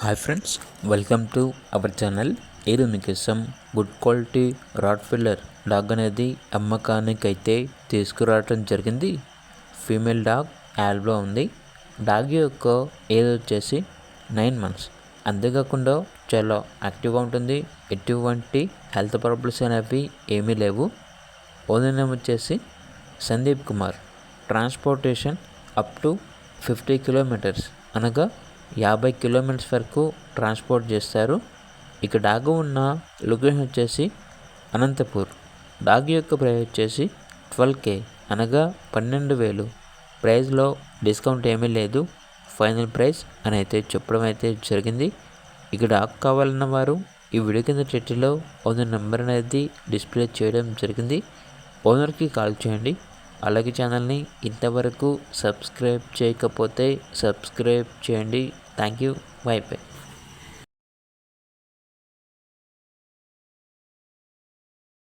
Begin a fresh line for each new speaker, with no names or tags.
Hi friends, welcome to our channel. ఈరోజు మీకోసం good quality Rottweiler dog అనేది అమ్మకానికి అయితే తీసుకురావడం జరిగింది. ఫీమేల్ డాగ్ యాల్బ్లో ఉంది. డాగ్ యొక్క ఏజ్ వచ్చేసి 9 months. అంతేకాకుండా చాలా యాక్టివ్గా ఉంటుంది. ఎటువంటి హెల్త్ ప్రాబ్లమ్స్ అనేవి ఏమీ లేవు. ఓనర్ నేమ్ వచ్చేసి Sandeep Kumar. Transportation up to 50 kilometers అనగా 50 kilometers వరకు ట్రాన్స్పోర్ట్ చేస్తారు. ఇక డాగ్ ఉన్న లొకేషన్ వచ్చేసి అనంతపూర్. డాగ్ యొక్క ప్రైస్ వచ్చేసి 12K అనగా 12,000. ప్రైస్లో డిస్కౌంట్ ఏమీ లేదు. ఫైనల్ ప్రైస్ అని అయితే చెప్పడం అయితే జరిగింది. ఇక డాగ్ కావాలన్న వారు ఈ వీడియో కింద టైటిల్లో ఓనర్ నెంబర్ అనేది డిస్ప్లే చేయడం జరిగింది. ఓనర్కి కాల్ చేయండి. అలాగే ఛానల్ని ఇంతవరకు సబ్స్క్రైబ్ చేయకపోతే సబ్స్క్రైబ్ చేయండి. Thank you. By by.